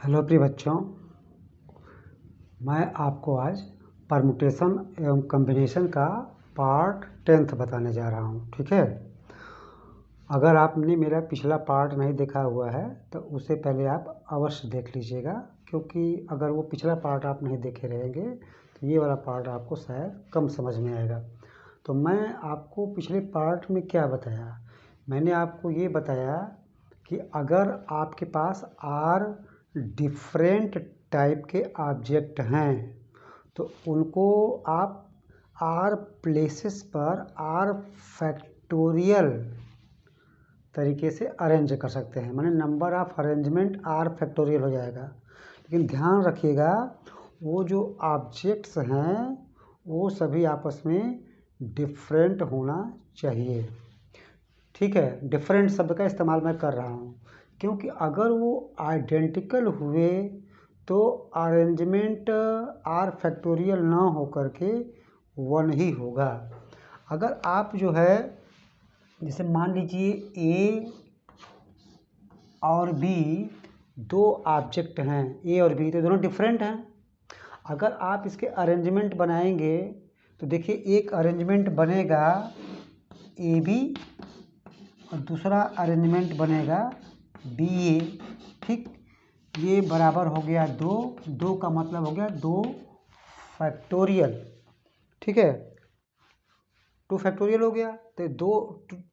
Hello प्रिय बच्चों, मैं आपको आज परमुटेशन एवं कम्बिनेशन का पार्ट 10th बताने जा रहा हूँ। ठीक है, अगर आपने मेरा पिछला पार्ट नहीं देखा हुआ है तो उसे पहले आप अवश्य देख लीजिएगा, क्योंकि अगर वो पिछला पार्ट आप नहीं देखे रहेंगे तो ये वाला पार्ट आपको शायद कम समझ में आएगा। तो मैं आपको पिछले पार्ट में क्या बताया, मैंने आपको ये बताया कि अगर आपके पास आर डिफरेंट टाइप के ऑब्जेक्ट हैं तो उनको आप आर प्लेसेस पर आर फैक्टोरियल तरीके से अरेंज कर सकते हैं, माने number of arrangement r factorial हो जाएगा। लेकिन ध्यान रखिएगा, वो जो ऑब्जेक्ट्स हैं वो सभी आपस में डिफरेंट होना चाहिए। ठीक है, डिफरेंट शब्द का इस्तेमाल मैं कर रहा हूँ क्योंकि अगर वो आइडेंटिकल हुए तो अरेंजमेंट आर फैक्टोरियल ना हो करके वन ही होगा। अगर आप जो है जैसे मान लीजिए ए और बी दो ऑब्जेक्ट हैं, ए और बी तो दोनों डिफरेंट हैं। अगर आप इसके अरेंजमेंट बनाएंगे तो देखिए एक अरेंजमेंट बनेगा ए बी और दूसरा अरेंजमेंट बनेगा बी ए। ठीक, ये बराबर हो गया दो, दो का मतलब हो गया दो फैक्टोरियल। ठीक है, टू फैक्टोरियल हो गया तो दो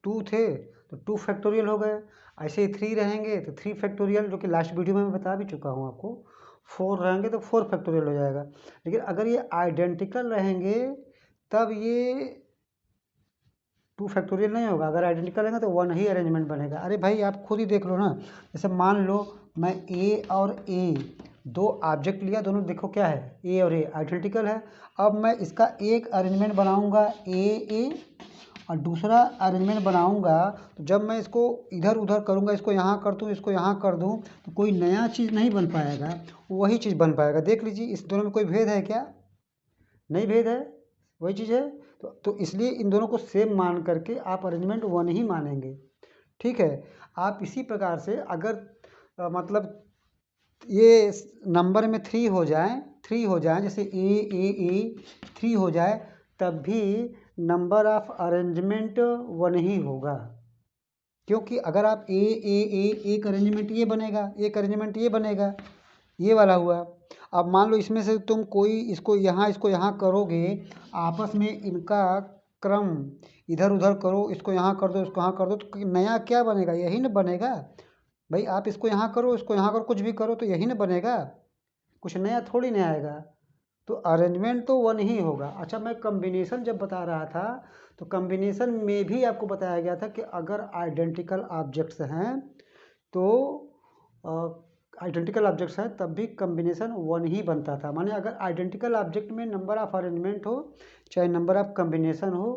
टू थे तो टू फैक्टोरियल हो गए। ऐसे ही थ्री रहेंगे तो थ्री फैक्टोरियल, जो कि लास्ट वीडियो में मैं बता भी चुका हूँ आपको। फोर रहेंगे तो फोर फैक्टोरियल हो जाएगा। लेकिन अगर ये आइडेंटिकल रहेंगे तब ये टू फैक्टोरियल नहीं होगा, अगर आइडेंटिकल रहेगा तो वन ही अरेंजमेंट बनेगा। अरे भाई आप खुद ही देख लो ना, जैसे मान लो मैं ए और ए दो ऑब्जेक्ट लिया, दोनों देखो क्या है, ए और ए आइडेंटिकल है। अब मैं इसका एक अरेंजमेंट बनाऊंगा ए और दूसरा अरेंजमेंट बनाऊंगा, तो जब मैं इसको इधर उधर करूंगा, इसको यहाँ कर दूँ इसको यहाँ कर दूँ, तो कोई नया चीज़ नहीं बन पाएगा, वही चीज़ बन पाएगा। देख लीजिए इस दोनों में कोई भेद है क्या? नहीं भेद है, वही चीज़ है। तो इसलिए इन दोनों को सेम मान करके आप अरेंजमेंट वन ही मानेंगे। ठीक है, आप इसी प्रकार से अगर मतलब ये नंबर में थ्री हो जाए जैसे ए थ्री हो जाए, तब भी नंबर ऑफ अरेंजमेंट वन ही होगा। क्योंकि अगर आप एक अरेंजमेंट ये बनेगा, एक अरेंजमेंट ये बनेगा, ये वाला हुआ। अब मान लो इसमें से तुम कोई इसको यहाँ करोगे, आपस में इनका क्रम इधर उधर करो, इसको यहाँ कर दो इसको यहाँ कर दो, तो नया क्या बनेगा? यही ना बनेगा भाई। आप इसको यहाँ करो इसको यहाँ करो, कुछ भी करो तो यही ना बनेगा, कुछ नया थोड़ी ना आएगा। तो अरेंजमेंट तो वन ही होगा। अच्छा, मैं कम्बिनेशन जब बता रहा था तो कम्बिनेशन में भी आपको बताया गया था कि अगर आइडेंटिकल ऑब्जेक्ट्स हैं तो आइडेंटिकल ऑब्जेक्ट्स हैं तब भी कम्बिनेशन वन ही बनता था। माने अगर आइडेंटिकल ऑब्जेक्ट में नंबर ऑफ अरेंजमेंट हो चाहे नंबर ऑफ कम्बिनेशन हो,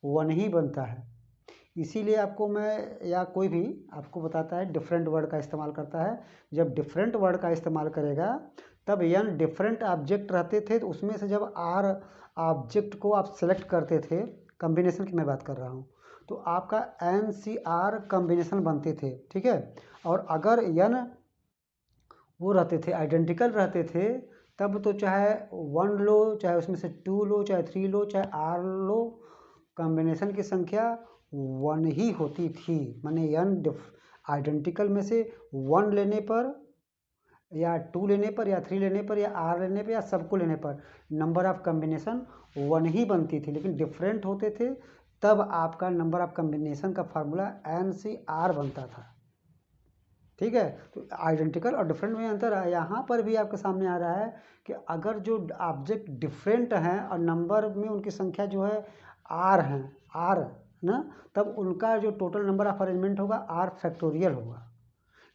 वन ही बनता है। इसीलिए आपको मैं या कोई भी आपको बताता है डिफरेंट वर्ड का इस्तेमाल करता है। जब डिफरेंट वर्ड का इस्तेमाल करेगा तब यन डिफरेंट ऑब्जेक्ट रहते थे, तो उसमें से जब आर ऑब्जेक्ट को आप सेलेक्ट करते थे, कम्बिनेशन की मैं बात कर रहा हूँ, तो आपका एन सी आर कम्बिनेशन बनते थे। ठीक है, और अगर यन वो रहते थे आइडेंटिकल रहते थे, तब तो चाहे वन लो चाहे उसमें से टू लो चाहे थ्री लो चाहे आर लो, कॉम्बिनेशन की संख्या वन ही होती थी। माने यन आइडेंटिकल में से वन लेने पर या टू लेने पर या थ्री लेने पर या आर लेने पर या सबको लेने पर नंबर ऑफ कॉम्बिनेशन वन ही बनती थी। लेकिन डिफरेंट होते थे तब आपका नंबर ऑफ कॉम्बिनेशन का फार्मूला एन सी आर बनता था। ठीक है, तो आइडेंटिकल और डिफरेंट में अंतर है। यहाँ पर भी आपके सामने आ रहा है कि अगर जो ऑब्जेक्ट डिफरेंट हैं और नंबर में उनकी संख्या जो है आर ना, तब उनका जो टोटल नंबर ऑफ अरेंजमेंट होगा आर फैक्टोरियल होगा।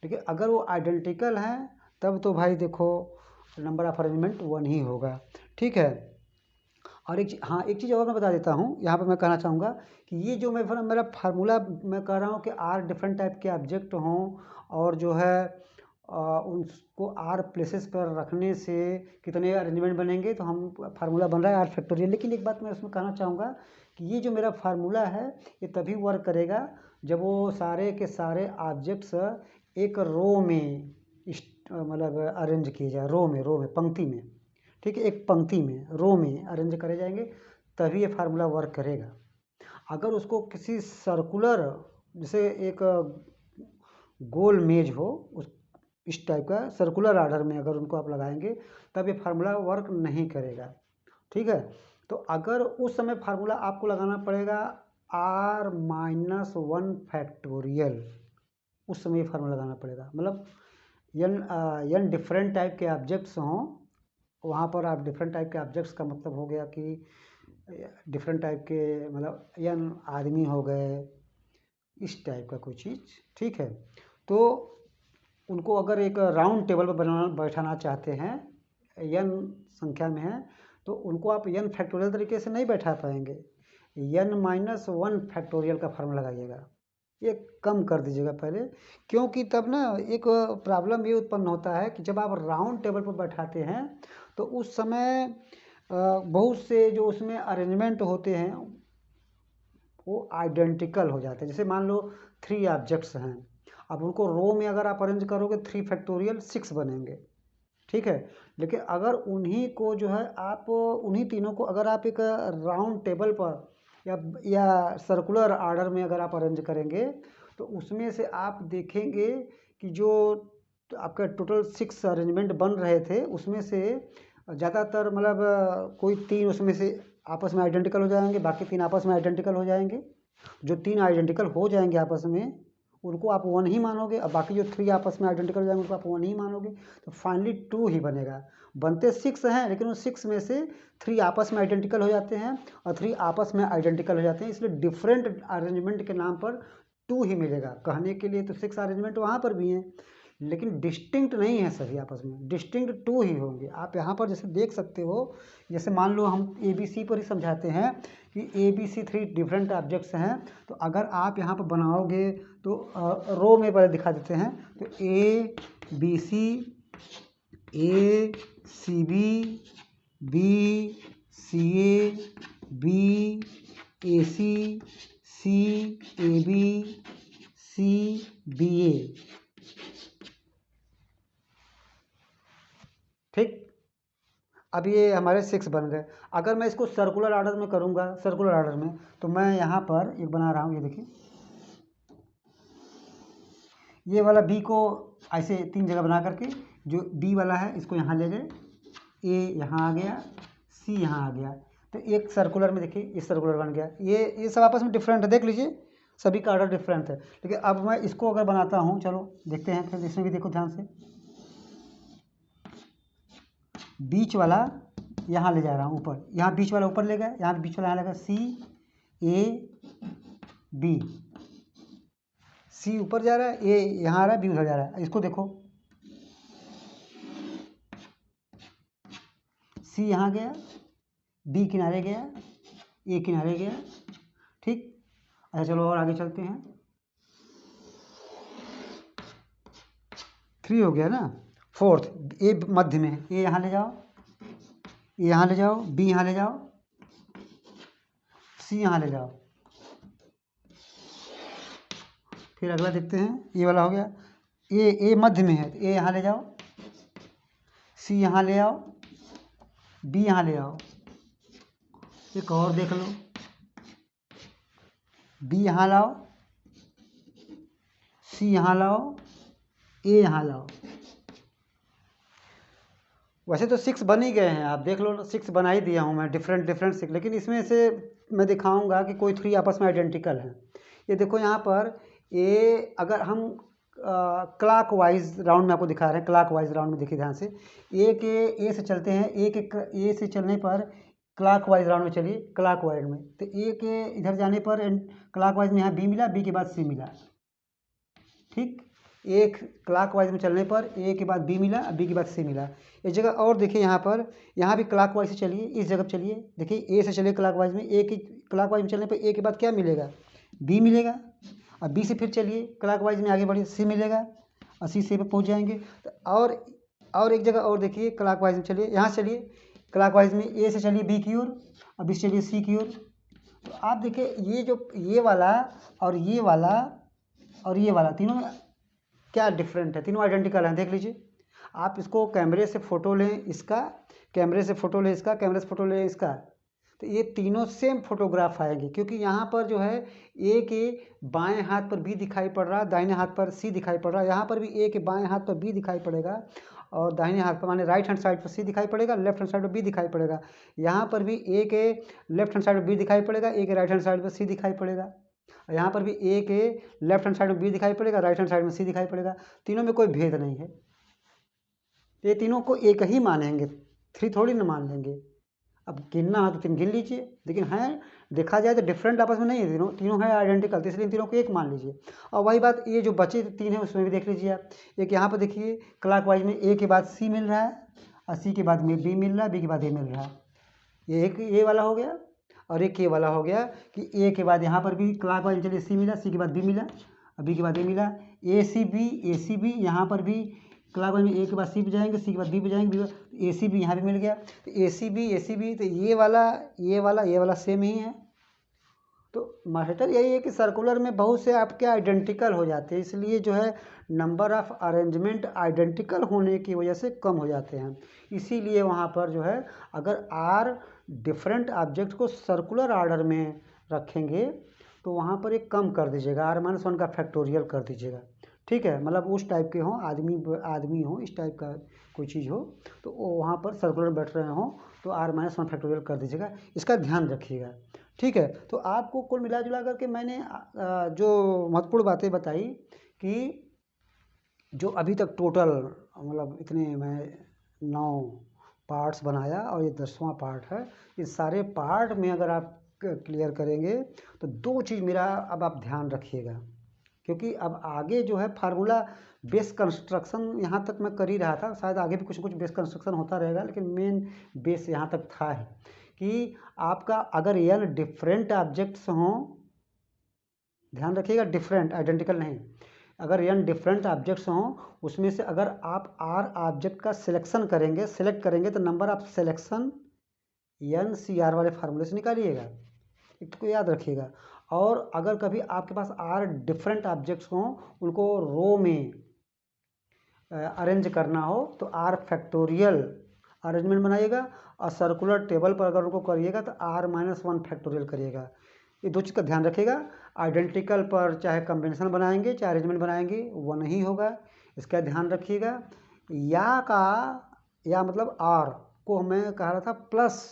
लेकिन अगर वो आइडेंटिकल हैं तब तो भाई देखो नंबर ऑफ अरेंजमेंट वन ही होगा। ठीक है, और एक चीज़ और मैं बता देता हूँ यहाँ पर, मैं कहना चाहूँगा कि ये जो मेरा फार्मूला मैं कह रहा हूँ कि आर डिफरेंट टाइप के ऑब्जेक्ट हों और जो है उनको आर प्लेसेस पर रखने से कितने अरेंजमेंट बनेंगे, तो हम फार्मूला बन रहा है आर फैक्टोरियल। लेकिन एक बात मैं उसमें कहना चाहूँगा कि ये जो मेरा फार्मूला है ये तभी वर्क करेगा जब वो सारे के सारे ऑब्जेक्ट्स एक रो में मतलब अरेंज किए जाए, रो में पंक्ति में, ठीक है, एक पंक्ति में रो में अरेंज करे जाएंगे, तभी ये फार्मूला वर्क करेगा। अगर उसको किसी सर्कुलर, जैसे एक गोल मेज हो, उस इस टाइप का सर्कुलर आर्डर में अगर उनको आप लगाएंगे तब ये फार्मूला वर्क नहीं करेगा, ठीक है। तो अगर उस समय फार्मूला आपको लगाना पड़ेगा r-1 फैक्टोरियल, उस समय फार्मूला लगाना पड़ेगा। मतलब n डिफरेंट टाइप के ऑब्जेक्ट्स हों, वहाँ पर आप डिफरेंट टाइप के ऑब्जेक्ट्स का मतलब हो गया कि डिफरेंट टाइप के, मतलब n आदमी हो गए, इस टाइप का कोई चीज़, ठीक है। तो उनको अगर एक राउंड टेबल पर बैठाना चाहते हैं, n संख्या में है, तो उनको आप n फैक्टोरियल तरीके से नहीं बैठा पाएंगे, n-1 फैक्टोरियल का फार्मूला लगाइएगा, ये कम कर दीजिएगा पहले, क्योंकि तब ना एक प्रॉब्लम ये उत्पन्न होता है कि जब आप राउंड टेबल पर बैठाते हैं तो उस समय बहुत से जो उसमें अरेंजमेंट होते हैं वो आइडेंटिकल हो जाते हैं। जैसे मान लो 3 ऑब्जेक्ट्स हैं, अब उनको रो में अगर आप अरेंज करोगे 3 फैक्टोरियल 6 बनेंगे, ठीक है। लेकिन अगर उन्हीं को जो है आप उन्हीं तीनों को अगर आप एक राउंड टेबल पर या सर्कुलर आर्डर में अगर आप अरेंज करेंगे तो उसमें से आप देखेंगे कि जो आपका टोटल 6 अरेंजमेंट बन रहे थे उसमें से ज़्यादातर मतलब कोई 3 उसमें से आपस में आइडेंटिकल हो जाएंगे, बाकी 3 आपस में आइडेंटिकल हो जाएंगे। जो 3 आइडेंटिकल हो जाएंगे आपस में उनको आप 1 ही मानोगे, और बाकी जो 3 आपस में आइडेंटिकल हो जाएंगे उनको आप 1 ही मानोगे, तो फाइनली 2 ही बनेगा। बनते 6 हैं लेकिन उन 6 में से 3 आपस में आइडेंटिकल हो जाते हैं और 3 आपस में आइडेंटिकल हो जाते हैं, इसलिए डिफरेंट अरेंजमेंट के नाम पर 2 ही मिलेगा। कहने के लिए तो 6 अरेंजमेंट वहाँ पर भी हैं लेकिन डिस्टिंक्ट नहीं है सभी आपस में, डिस्टिंक्ट 2 ही होंगे। आप यहाँ पर जैसे देख सकते हो, जैसे मान लो हम ABC पर ही समझाते हैं कि ABC 3 डिफरेंट ऑब्जेक्ट्स हैं, तो अगर आप यहाँ पर बनाओगे तो रो में पहले दिखा देते हैं, तो ABC, ACB, BCA, BAC, CAB, CBA, ठीक। अब ये हमारे 6 बन गए। अगर मैं इसको सर्कुलर आर्डर में करूँगा, सर्कुलर आर्डर में, तो मैं यहाँ पर एक बना रहा हूँ, ये देखिए, ये वाला B को ऐसे 3 जगह बना करके, जो B वाला है इसको यहाँ ले गए, A यहाँ आ गया, C यहाँ आ गया, तो एक सर्कुलर में देखिए ये सर्कुलर बन गया। ये सब आपस में डिफरेंट है, देख लीजिए सभी का आर्डर डिफरेंट है। लेकिन अब मैं इसको अगर बनाता हूँ, चलो देखते हैं, फिर इसमें भी देखो ध्यान से, बीच वाला यहाँ ले जा रहा हूँ ऊपर, यहाँ बीच वाला ऊपर ले गया, यहाँ बीच वाला यहाँ लगा CAB, C ऊपर जा रहा है, A यहाँ आ रहा है, B उधर जा रहा है। इसको देखो, C यहाँ गया, B किनारे गया, A किनारे गया, ठीक। अच्छा चलो और आगे चलते हैं, 3 हो गया ना। फोर्थ A मध्य में है, A यहाँ ले जाओ, A यहाँ ले जाओ, B यहाँ ले जाओ, C यहाँ ले जाओ। फिर अगला देखते हैं, ये वाला हो गया, A मध्य में है, तो A यहाँ ले जाओ, C यहाँ ले आओ, B यहाँ ले आओ। एक और देख लो, B यहाँ लाओ, C यहाँ लाओ, A यहाँ लाओ। वैसे तो 6 बन ही गए हैं, आप देख लो, 6 बना ही दिया हूँ मैं, डिफरेंट 6, लेकिन इसमें से मैं दिखाऊंगा कि कोई 3 आपस में आइडेंटिकल हैं। ये देखो यहाँ पर ए, अगर हम क्लॉक वाइज राउंड में आपको दिखा रहे हैं, क्लॉक वाइज राउंड में देखिए ध्यान से, ए से चलते हैं, ए से चलने पर क्लॉक वाइज राउंड में चलिए, क्लॉक वाइज में, तो ए के इधर जाने पर क्लॉक वाइज में यहाँ बी मिला, बी के बाद सी मिला, ठीक। एक क्लॉक वाइज में चलने पर ए के बाद बी मिला, बी के बाद सी मिला। इस जगह और देखिए, यहाँ पर, यहाँ भी क्लॉक वाइज से चलिए, इस जगह चलिए, देखिए ए से चलिए क्लॉक वाइज में, ए की क्लॉक वाइज में चलने पर ए के बाद क्या मिलेगा, बी मिलेगा, और बी से फिर चलिए क्लॉक वाइज में आगे बढ़िए, सी मिलेगा, और सी से पहुँच जाएंगे। तो और एक जगह और देखिए, क्लॉक वाइज में चलिए, यहाँ चलिए क्लॉक वाइज में, ए से चलिए बी की ओर, और बी से चलिए सी की ओर। तो आप देखिए ये जो ये वाला और ये वाला और ये वाला, तीनों में क्या डिफरेंट है, तीनों आइडेंटिकल हैं, देख लीजिए। आप इसको कैमरे से फ़ोटो लें इसका, कैमरे से फ़ोटो लें इसका, कैमरे से फ़ोटो लें इसका, तो ये तीनों सेम फोटोग्राफ आएंगे, क्योंकि यहाँ पर जो है ए के बाएं हाथ पर बी दिखाई पड़ रहा है, दाहिने हाथ पर सी दिखाई पड़ रहा है। यहाँ पर भी ए के बाएं हाथ पर बी दिखाई पड़ेगा और दाहिने हाथ पर माने राइट हैंड साइड पर सी दिखाई पड़ेगा, लेफ्ट हैंड साइड पर बी दिखाई पड़ेगा। यहाँ पर भी ए के लेफ्ट हैंड साइड पर बी दिखाई पड़ेगा, ए के राइट हैंड साइड पर सी दिखाई पड़ेगा। यहाँ पर भी ए के लेफ्ट हैंड साइड में बी दिखाई पड़ेगा, राइट हैंड साइड में सी दिखाई पड़ेगा। तीनों में कोई भेद नहीं है, ये तीनों को एक ही मानेंगे, थ्री थोड़ी ना मान लेंगे। अब गिनना है तो तीन गिन लीजिए, लेकिन है देखा जाए तो डिफरेंट आपस में नहीं है, तीनों तीनों है आइडेंटिकल, तो इसलिए इन तीनों को एक मान लीजिए। और वही बात ये जो बचे तीन है उसमें भी देख लीजिए आप। एक यहाँ पर देखिए क्लॉकवाइज में ए के बाद सी मिल रहा है और सी के बाद में बी मिल रहा है, बी के बाद ए मिल रहा है। ये एक ए वाला हो गया और एक ए वाला हो गया कि ए के बाद यहाँ पर भी क्लॉकवाइज चलिए सी मिला, सी के बाद बी मिला, बी के बाद ए मिला, ए सी बी यहाँ पर भी क्लॉकवाइज में ए के बाद सी पे जाएंगे, सी के बाद बी पे जाएंगे, ए सी बी यहाँ पे मिल गया। तो ए सी बी तो ये वाला सेम ही है। तो मास्टर यही है कि सर्कुलर में बहुत से आपके आइडेंटिकल हो जाते हैं, इसलिए जो है नंबर ऑफ अरेंजमेंट आइडेंटिकल होने की वजह से कम हो जाते हैं। इसीलिए वहाँ पर जो है अगर आर डिफरेंट ऑब्जेक्ट को सर्कुलर ऑर्डर में रखेंगे तो वहाँ पर एक कम कर दीजिएगा, आर माइनस वन का फैक्टोरियल कर दीजिएगा, ठीक है। मतलब उस टाइप के हों, आदमी हो, इस टाइप का कोई चीज़ हो तो वो वहाँ पर सर्कुलर बैठ रहे हों तो आर माइनस वन फैक्टोरियल कर दीजिएगा, इसका ध्यान रखिएगा, ठीक है। तो आपको कुल मिला जुला करके मैंने जो महत्वपूर्ण बातें बताई कि जो अभी तक टोटल मतलब इतने मैं 9 पार्ट्स बनाया और ये 10वां पार्ट है, इस सारे पार्ट में अगर आप क्लियर करेंगे तो दो चीज़ मेरा अब आप ध्यान रखिएगा, क्योंकि अब आगे जो है फार्मूला बेस कंस्ट्रक्शन यहाँ तक मैं कर ही रहा था, शायद आगे भी कुछ कुछ बेस कंस्ट्रक्शन होता रहेगा, लेकिन मेन बेस यहाँ तक था ही कि आपका अगर n डिफरेंट ऑब्जेक्ट्स हों, ध्यान रखिएगा डिफरेंट आइडेंटिकल नहीं, अगर n डिफरेंट ऑब्जेक्ट्स हों उसमें से अगर आप r ऑब्जेक्ट का सिलेक्शन करेंगे, सेलेक्ट करेंगे तो number of selection n CR वाले फार्मूले से निकालिएगा, एक तो याद रखिएगा। और अगर कभी आपके पास r डिफरेंट ऑब्जेक्ट्स हों उनको रो में अरेंज करना हो तो r फैक्टोरियल अरेंजमेंट बनाइएगा और सर्कुलर टेबल पर अगर उनको करिएगा तो r माइनस वन फैक्टोरियल करिएगा। ये दो चीज़ का ध्यान रखिएगा। आइडेंटिकल पर चाहे कम्बिनेशन बनाएंगे चाहे अरेंजमेंट बनाएंगे वो नहीं होगा, इसका ध्यान रखिएगा। या मतलब r को मैं कह रहा था प्लस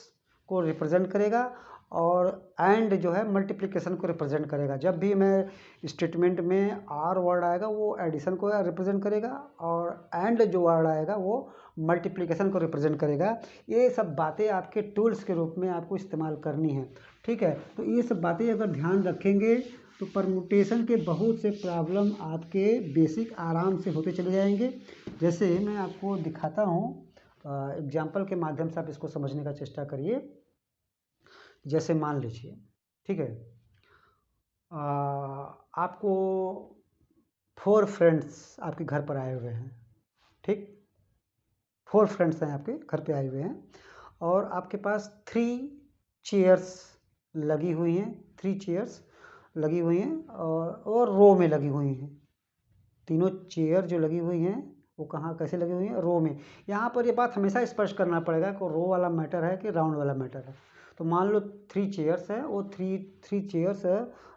को रिप्रेजेंट करेगा और एंड जो है मल्टीप्लिकेशन को रिप्रेजेंट करेगा। जब भी मैं स्टेटमेंट में आर वर्ड आएगा वो एडिशन को रिप्रेजेंट करेगा और एंड जो वर्ड आएगा वो मल्टीप्लिकेशन को रिप्रेजेंट करेगा। ये सब बातें आपके टूल्स के रूप में आपको इस्तेमाल करनी है, ठीक है। तो ये सब बातें अगर ध्यान रखेंगे तो परमुटेशन के बहुत से प्रॉब्लम आपके बेसिक आराम से होते चले जाएंगे। जैसे मैं आपको दिखाता हूँ एग्जाम्पल के माध्यम से आप इसको समझने का चेष्टा करिए। जैसे मान लीजिए, ठीक है, आपको 4 फ्रेंड्स आपके घर पर आए हुए हैं, ठीक, 4 फ्रेंड्स हैं आपके घर पे आए हुए हैं और आपके पास 3 चेयर्स लगी हुई हैं, 3 चेयर्स लगी हुई हैं और रो में लगी हुई हैं। तीनों चेयर जो लगी हुई हैं वो कहाँ कैसे लगी हुई हैं, रो में। यहाँ पर ये बात हमेशा स्पष्ट करना पड़ेगा कि रो वाला मैटर है कि राउंड वाला मैटर है। तो मान लो 3 चेयर्स है, वो थ्री चेयर्स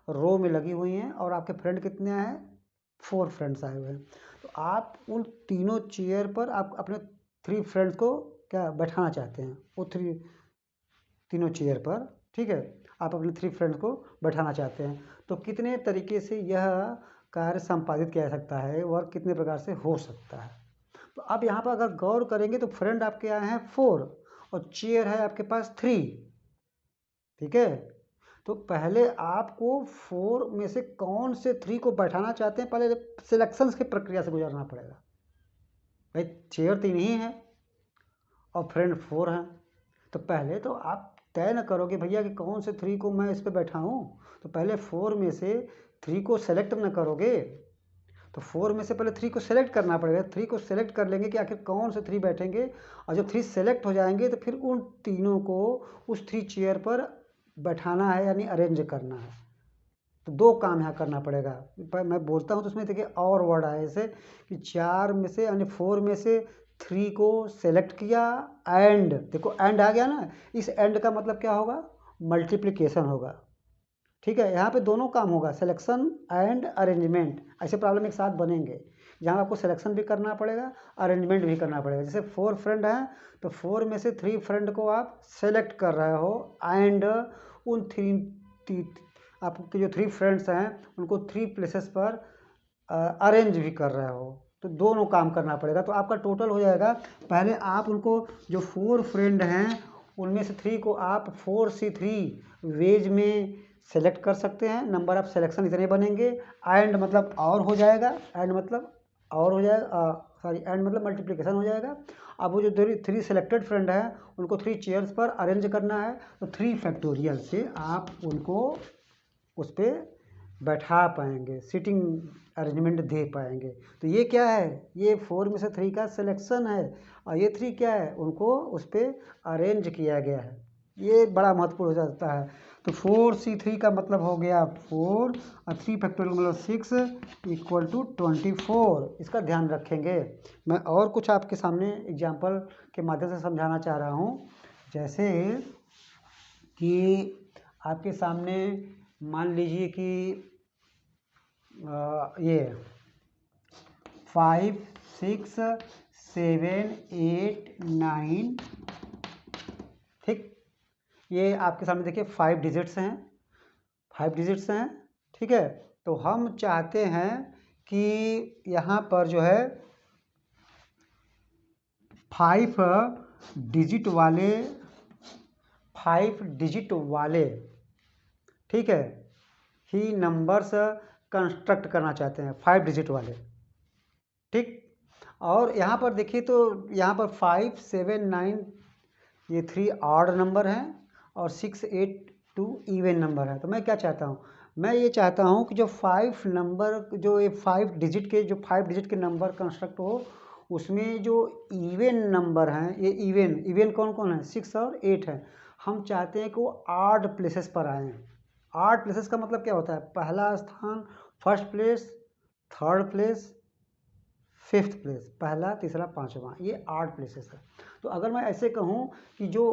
रो में लगी हुई हैं और आपके फ्रेंड कितने हैं, 4 फ्रेंड्स आए हुए हैं। तो आप उन तीनों चेयर पर आप अपने 3 फ्रेंड्स को क्या बैठाना चाहते हैं, वो तीनों चेयर पर, ठीक है, आप अपने 3 फ्रेंड्स को बैठाना चाहते हैं। तो कितने तरीके से यह कार्य संपादित किया जा सकता है, वर्क कितने प्रकार से हो सकता है। तो अब यहाँ पर अगर गौर करेंगे तो फ्रेंड आपके आए हैं 4 और चेयर है आपके पास 3, ठीक है। तो पहले आपको 4 में से कौन से 3 को बैठाना चाहते हैं, पहले सिलेक्शंस की प्रक्रिया से गुजरना पड़ेगा। भाई चेयर 3 ही है और फ्रेंड 4 हैं, तो पहले तो आप तय न करोगे भैया कि कौन से 3 को मैं इस पर बैठाऊँ, तो पहले 4 में से 3 को सेलेक्ट न करोगे, तो 4 में से पहले 3 को सेलेक्ट करना पड़ेगा। 3 को सेलेक्ट कर लेंगे कि आखिर कौन से 3 बैठेंगे और जब 3 सेलेक्ट हो जाएंगे तो फिर उन तीनों को उस 3 चेयर पर बैठाना है, यानी अरेंज करना है। तो 2 काम यहाँ करना पड़ेगा। मैं बोलता हूँ तो उसमें देखिए और वर्ड आए जैसे कि 4 में से यानी 4 में से 3 को सेलेक्ट किया एंड, देखो एंड आ गया ना, इस एंड का मतलब क्या होगा, मल्टीप्लिकेशन होगा। ठीक है, यहाँ पे दोनों काम होगा, सिलेक्शन एंड अरेंजमेंट। ऐसे प्रॉब्लम एक साथ बनेंगे जहाँ आपको सिलेक्शन भी करना पड़ेगा, अरेंजमेंट भी करना पड़ेगा। जैसे 4 फ्रेंड हैं तो 4 में से 3 फ्रेंड को आप सेलेक्ट कर रहे हो एंड उन 3 आपके जो 3 फ्रेंड्स हैं उनको 3 प्लेसेस पर अरेंज भी कर रहे हो, तो दोनों काम करना पड़ेगा। तो आपका टोटल हो जाएगा, पहले आप उनको जो 4 फ्रेंड हैं उनमें से 3 को आप 4C3 वेज में सेलेक्ट कर सकते हैं, नंबर ऑफ सिलेक्शन इतने बनेंगे। एंड मतलब और हो जाएगा, एंड मतलब और हो जाएगा, सॉरी एंड मतलब मल्टीप्लिकेशन हो जाएगा। अब वो जो 3 सेलेक्टेड फ्रेंड हैं उनको 3 चेयर्स पर अरेंज करना है, तो 3 फैक्टोरियल से आप उनको उस पर बैठा पाएंगे, सीटिंग अरेंजमेंट दे पाएंगे। तो ये क्या है, ये 4 में से 3 का सिलेक्शन है, और ये 3 क्या है, उनको उस पर अरेंज किया गया है। ये बड़ा महत्वपूर्ण हो जाता है। तो 4C3 का मतलब हो गया 4 और 3 फैक्टोरियल मतलब 6 इक्वल टू 24। इसका ध्यान रखेंगे। मैं और कुछ आपके सामने एग्जाम्पल के माध्यम से समझाना चाह रहा हूँ। जैसे कि आपके सामने मान लीजिए कि ये 5 6 7 8 9, ठीक, ये आपके सामने देखिए 5 डिजिट्स हैं, 5 डिजिट्स हैं, ठीक है। तो हम चाहते हैं कि यहाँ पर जो है 5 डिजिट वाले, ठीक है, ही नंबर्स कंस्ट्रक्ट करना चाहते हैं, 5 डिजिट वाले, ठीक। और यहाँ पर देखिए तो यहाँ पर 5 7 9 ये 3 ऑड नंबर हैं और 6 8 2 इवन नंबर है। तो मैं क्या चाहता हूँ, मैं ये चाहता हूँ कि जो 5 नंबर, जो ये 5 डिजिट के नंबर कंस्ट्रक्ट हो, उसमें जो इवन नंबर हैं, ये इवन कौन कौन है, 6 और 8 है। हम चाहते हैं कि वो ऑड प्लेसेस पर आएँ। ऑड प्लेसेस का मतलब क्या होता है, पहला स्थान, first place, third place, 5th place, पहला तीसरा पाँचवा, ये 8 प्लेसेस है। तो अगर मैं ऐसे कहूँ कि जो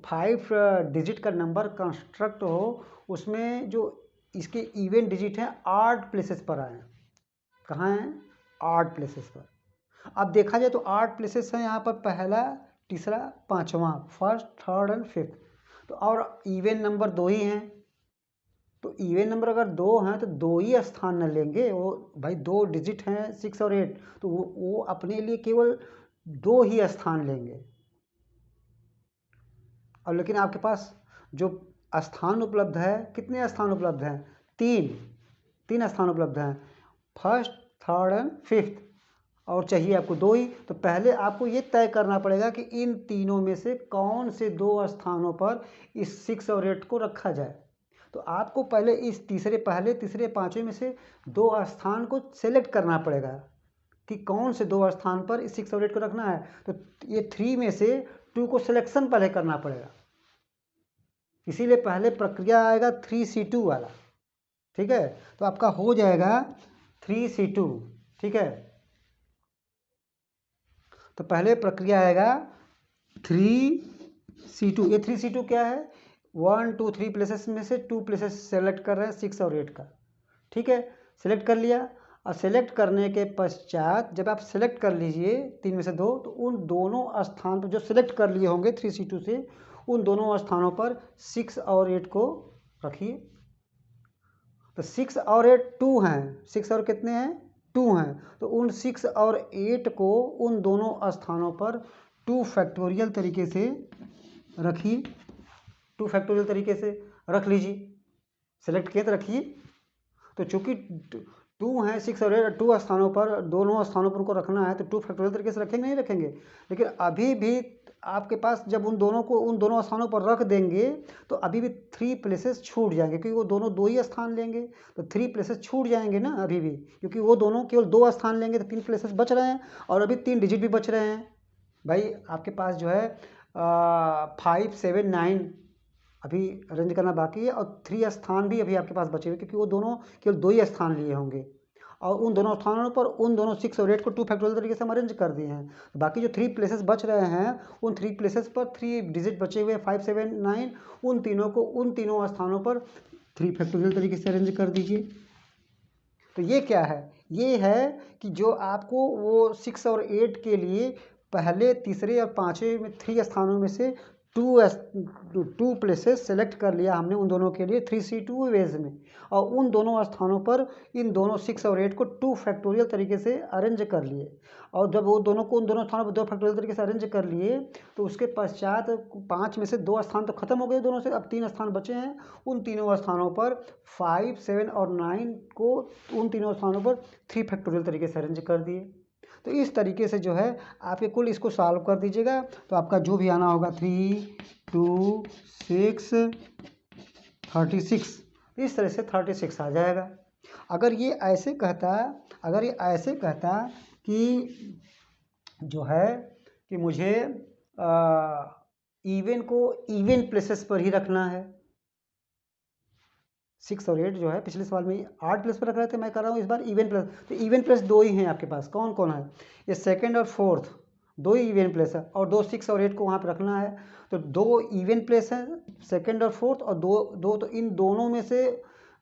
5 डिजिट का नंबर कंस्ट्रक्ट हो, उसमें जो इसके इवन डिजिट हैं 8 प्लेसेस पर आए। कहाँ हैं, 8 प्लेसेस पर। अब देखा जाए तो 8 प्लेसेस हैं यहाँ पर, पहला तीसरा पाँचवा, फर्स्ट थर्ड एंड 5th। तो और इवन नंबर 2 ही हैं, तो इवन नंबर अगर 2 हैं तो 2 ही स्थान न लेंगे, वो भाई 2 डिजिट हैं 6 और 8, तो वो अपने लिए केवल 2 ही स्थान लेंगे। और लेकिन आपके पास जो स्थान उपलब्ध है, कितने स्थान उपलब्ध हैं, 3 स्थान उपलब्ध हैं, फर्स्ट थर्ड एंड 5th, और चाहिए आपको 2 ही। तो पहले आपको ये तय करना पड़ेगा कि इन तीनों में से कौन से 2 स्थानों पर इस 6 और 8 को रखा जाए। तो आपको पहले इस पहले तीसरे पाँचवें में से 2 स्थान को सेलेक्ट करना पड़ेगा कि कौन से 2 स्थान पर इस 6 और 8 को रखना है। तो ये 3 में से 2 को सिलेक्शन पहले करना पड़ेगा, इसीलिए पहले प्रक्रिया आएगा 3C2 वाला, ठीक है। तो आपका हो जाएगा 3C2, ठीक है। तो पहले प्रक्रिया आएगा 3C2। ये 3C2 क्या है, 1 2 3 प्लेसेस में से 2 प्लेसेस सेलेक्ट कर रहे हैं, 6 और 8 का, ठीक है। सेलेक्ट कर लिया, और सेलेक्ट करने के पश्चात जब आप सेलेक्ट कर लीजिए 3 में से 2, तो उन दोनों स्थान पर जो सेलेक्ट कर लिए होंगे 3C2 से, उन दोनों स्थानों पर 6 और 8 को रखिए। तो 6 और 8 2 हैं, 6 और कितने हैं, 2 हैं। तो उन 6 और 8 को उन दोनों स्थानों पर 2 फैक्टोरियल तरीके से रखिए, 2 फैक्टोरियल तरीके से रख लीजिए, सेलेक्ट किए तो रखिए। तो चूंकि 2 हैं, 6 और 8, 2 स्थानों पर, दोनों स्थानों पर उनको रखना है, तो 2 फैक्टोरियल तरीके से रखेंगे नहीं रखेंगे। लेकिन अभी भी आपके पास जब उन दोनों स्थानों पर रख देंगे तो अभी भी 3 प्लेसेस छूट जाएंगे, क्योंकि वो दोनों 2 ही स्थान लेंगे, तो 3 प्लेसेस छूट जाएंगे ना अभी भी, क्योंकि वो दोनों केवल 2 स्थान लेंगे, तो 3 प्लेसेस बच रहे हैं, और अभी 3 डिजिट भी बच रहे हैं। भाई आपके पास जो है 5 7 9 अभी अरेंज करना बाकी है, और 3 स्थान भी अभी आपके पास बचे हुए, क्योंकि वो दोनों केवल 2 ही स्थान लिए होंगे। और उन दोनों स्थानों पर उन दोनों 6 और 8 को 2 फैक्टोरियल तरीके से हम अरेंज कर दिए हैं। तो बाकी जो 3 प्लेसेस बच रहे हैं, उन 3 प्लेसेस पर 3 डिजिट बचे हुए 5, 7, 9, उन तीनों को उन तीनों स्थानों पर 3 फैक्टोरियल तरीके से अरेंज कर दीजिए। तो ये क्या है, ये है कि जो आपको वो 6 और 8 के लिए पहले, तीसरे और पाँचवें में 3 स्थानों में से 2 प्लेसेस सेलेक्ट कर लिया हमने उन दोनों के लिए 3C2 वेज में, और उन दोनों स्थानों पर इन दोनों 6 और 8 को 2 फैक्टोरियल तरीके से अरेंज कर लिए। और जब वो दोनों को उन दोनों स्थानों पर 2 फैक्टोरियल तरीके से अरेंज कर लिए, तो उसके पश्चात 5 में से 2 स्थान तो खत्म हो गए दोनों से, अब 3 स्थान बचे हैं। उन तीनों स्थानों पर 5, 7 और 9 को उन तीनों स्थानों पर 3 फैक्टोरियल तरीके से अरेंज कर दिए। तो इस तरीके से जो है आप ये कुल इसको सॉल्व कर दीजिएगा, तो आपका जो भी आना होगा 3, 2, 6, 36, इस तरह से 36 आ जाएगा। अगर ये ऐसे कहता कि जो है कि मुझे इवन को इवन प्लेसेस पर ही रखना है, 6 और 8 जो है पिछले सवाल में 8 प्लेस पर रख रहे थे, मैं कर रहा हूँ इस बार इवन प्लेस। तो इवन प्लेस 2 ही हैं आपके पास, कौन कौन है, ये सेकंड और फोर्थ 2 ही इवन प्लेस है, और 2 6 और 8 को वहाँ पर रखना है। तो 2 इवन प्लेस हैं, सेकंड और फोर्थ, और दो तो इन दोनों में से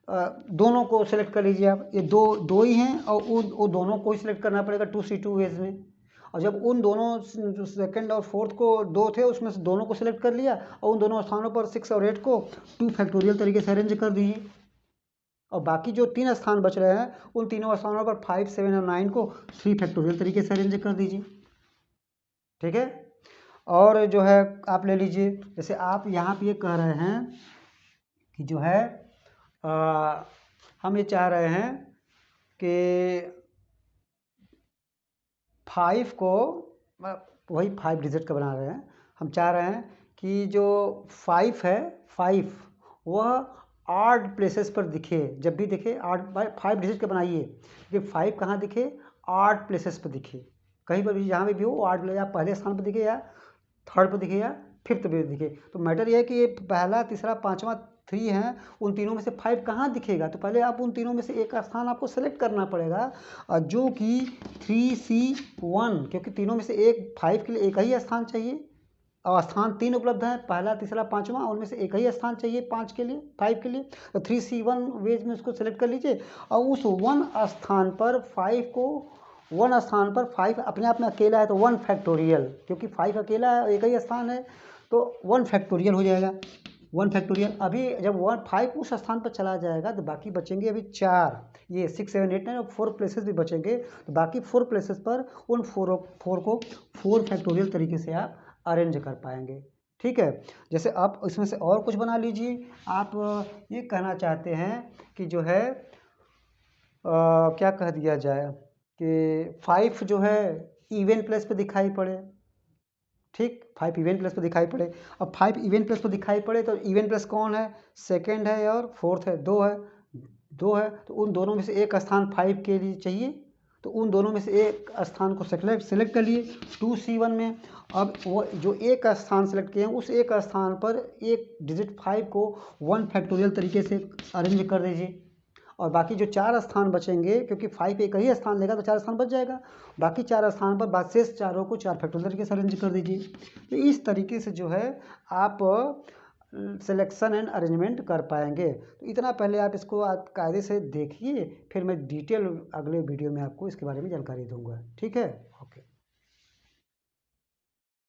दोनों को सिलेक्ट कर लीजिए आप, ये दो ही हैं, और वो दोनों को ही सिलेक्ट करना पड़ेगा 2C2 वेज में। और जब उन दोनों जो सेकंड और फोर्थ को 2 थे, उसमें से दोनों को सिलेक्ट कर लिया, और उन दोनों स्थानों पर 6 और 8 को 2 फैक्टोरियल तरीके से अरेंज कर दीजिए। और बाकी जो 3 स्थान बच रहे हैं, उन तीनों स्थानों पर 5, 7 और 9 को 3 फैक्टोरियल तरीके से अरेंज कर दीजिए। ठीक है। और जो है आप ले लीजिए, जैसे आप यहाँ पे ये कह रहे हैं कि जो है हम ये चाह रहे हैं कि 5 को, वही 5 डिजिट का बना रहे हैं, हम चाह रहे हैं कि जो 5 है, 5 वह 8 प्लेसेस पर दिखे, जब भी दिखे 5 डिजिट का बनाइए कि 5 कहाँ दिखे, 8 प्लेसेस पर दिखे, कहीं पर भी जहाँ भी हो 8, या पहले स्थान पर दिखे, या थर्ड पर दिखे, या फिफ्थ पे दिखे। तो मैटर ये है कि ये पहला, तीसरा, पाँचवा 3 हैं, उन तीनों में से 5 कहाँ दिखेगा, तो पहले आप उन तीनों में से एक स्थान आपको सेलेक्ट करना पड़ेगा, जो कि 3C1, क्योंकि तीनों में से एक 5 के लिए एक ही स्थान चाहिए, और स्थान 3 उपलब्ध हैं, पहला, तीसरा, पाँचवा, उनमें से एक ही स्थान चाहिए 5 के लिए, 5 के लिए। तो 3C1 वेज में उसको सेलेक्ट कर लीजिए, और उस 1 स्थान पर 5 को, 1 स्थान पर 5 अपने आप में अकेला है, तो 1 फैक्टोरियल, क्योंकि 5 अकेला है, एक ही स्थान है, तो 1 फैक्टोरियल हो जाएगा। 1 फैक्टोरियल, अभी जब 5 उस स्थान पर चला जाएगा, तो बाकी बचेंगे अभी 4, ये 6, 7, 8, 9 और 4 प्लेसेस भी बचेंगे। तो बाकी 4 प्लेसेस पर उन 4 को 4 फैक्टोरियल तरीके से आप अरेंज कर पाएंगे। ठीक है। जैसे आप इसमें से और कुछ बना लीजिए, आप ये कहना चाहते हैं कि जो है क्या कह दिया जाए कि 5 जो है इवन प्लेस पे दिखाई पड़े, ठीक, 5 इवेंट प्लेस पर दिखाई पड़े। अब 5 इवेंट प्लेस पर दिखाई पड़े, तो इवेंट प्लेस कौन है, सेकंड है और फोर्थ है, 2 है, तो उन दोनों में से एक स्थान 5 के लिए चाहिए, तो उन दोनों में से एक स्थान को सेलेक्ट कर लिए 2C1 में। अब वो जो एक स्थान सेलेक्ट किए हैं, उस एक स्थान पर एक डिजिट 5 को 1 फैक्टोरियल तरीके से अरेंज कर दीजिए, और बाकी जो 4 स्थान बचेंगे, क्योंकि 5 एक ही स्थान लेगा तो 4 स्थान बच जाएगा, बाकी 4 स्थान पर बाद शेष चारों को 4 फैक्टोरियल तरीके से अरेंज कर दीजिए। तो इस तरीके से जो है आप सिलेक्शन एंड अरेंजमेंट कर पाएंगे। तो इतना पहले आप इसको आप कायदे से देखिए, फिर मैं डिटेल अगले वीडियो में आपको इसके बारे में जानकारी दूंगा। ठीक है।